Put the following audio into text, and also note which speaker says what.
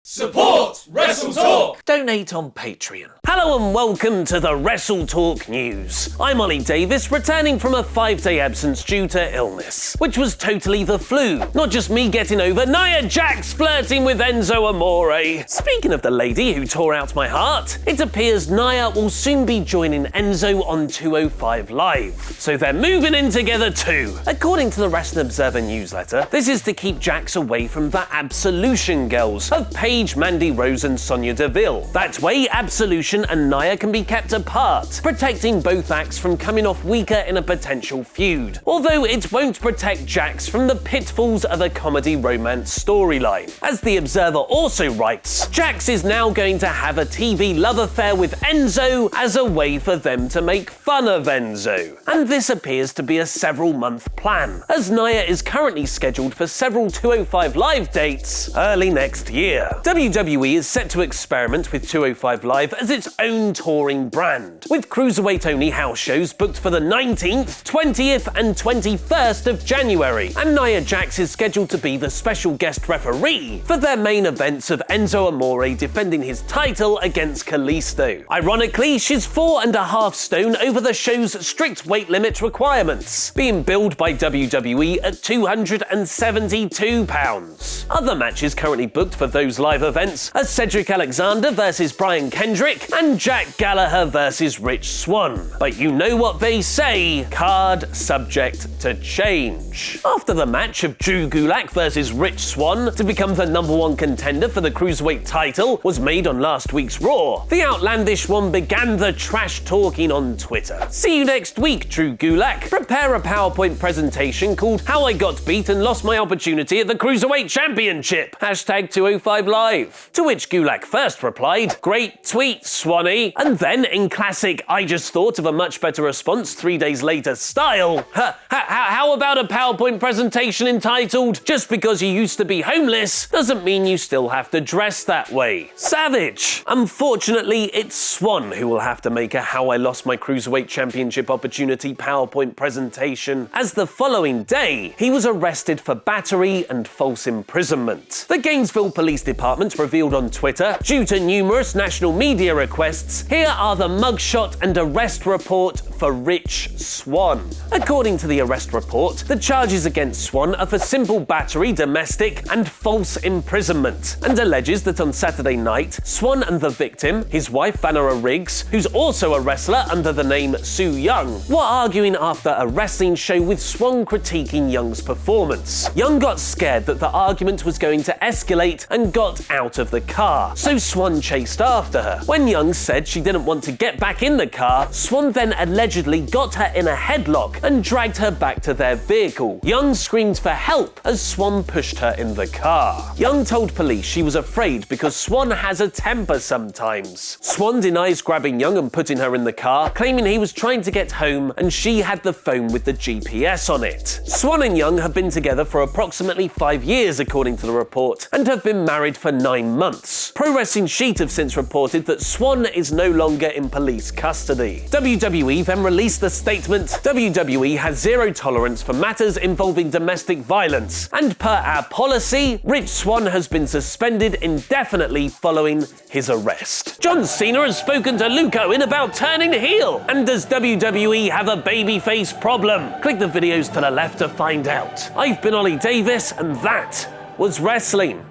Speaker 1: Support WrestleTalk!
Speaker 2: Donate on Patreon. Hello and welcome to the WrestleTalk News. I'm Ollie Davis, returning from a 5-day absence due to illness, which was totally the flu. Not just me getting over Nia Jax flirting with Enzo Amore. Speaking of the lady who tore out my heart, it appears Nia will soon be joining Enzo on 205 Live. So they're moving in together too. According to the Wrestling Observer newsletter, this is to keep Jax away from the Absolution girls of Paige, Mandy Rose and Sonya Deville. That way, Absolution and Nia can be kept apart, protecting both acts from coming off weaker in a potential feud. Although it won't protect Jax from the pitfalls of a comedy romance storyline. As the Observer also writes, Jax is now going to have a TV love affair with Enzo as a way for them to make fun of Enzo. And this appears to be a several-month plan, as Nia is currently scheduled for several 205 Live dates early next year. WWE is set to experiment with 205 Live as its own touring brand, with cruiserweight-only house shows booked for the 19th, 20th and 21st of January, and Nia Jax is scheduled to be the special guest referee for their main events of Enzo Amore defending his title against Kalisto. Ironically, she's 4.5 stone over the show's strict weight limit requirements, being billed by WWE at 272 pounds. Other matches currently booked for those live events are Cedric Alexander versus Brian Kendrick and Jack Gallagher versus Rich Swann. But you know what they say, card subject to change. After the match of Drew Gulak versus Rich Swann to become the #1 contender for the Cruiserweight title was made on last week's Raw, the outlandish one began the trash talking on Twitter. See you next week, Drew Gulak. Prepare a PowerPoint presentation called How I Got Beat and Lost My Opportunity at the Cruiserweight Championship. #205 Live. To which Gulak first replied, "Great tweet, Swanee." And then, in classic I just thought of a much better response 3 days later style, how about a PowerPoint presentation entitled, "Just because you used to be homeless doesn't mean you still have to dress that way." Savage. Unfortunately, it's Swann who will have to make a How I Lost My Cruiserweight Championship Opportunity PowerPoint presentation, as the following day, he was arrested for battery and false imprisonment. The Gainesville Police Department revealed on Twitter, due to numerous national media requests, here are the mugshot and arrest report for Rich Swann. According to the arrest report, the charges against Swann are for simple battery, domestic, and false imprisonment, and alleges that on Saturday night, Swann and the victim, his wife Vanessa Riggs, who's also a wrestler under the name Sue Young, were arguing after a wrestling show with Swann critiquing Young's performance. Young got scared that the argument was going to escalate and got out of the car, so Swann chased after her. When Young said she didn't want to get back in the car, Swann then allegedly got her in a headlock and dragged her back to their vehicle. Young screamed for help as Swann pushed her in the car. Young told police she was afraid because Swann has a temper sometimes. Swann denies grabbing Young and putting her in the car, claiming he was trying to get home and she had the phone with the GPS on it. Swann and Young have been together for approximately 5 years, according to the report, and have been married for 9 months. Pro Wrestling Sheet have since reported that Swann is no longer in police custody. WWE then released the statement, WWE has zero tolerance for matters involving domestic violence, and per our policy, Rich Swann has been suspended indefinitely following his arrest. John Cena has spoken to Luke Owen about turning heel, and does WWE have a babyface problem? Click the videos to the left to find out. I've been Ollie Davis, and that was wrestling.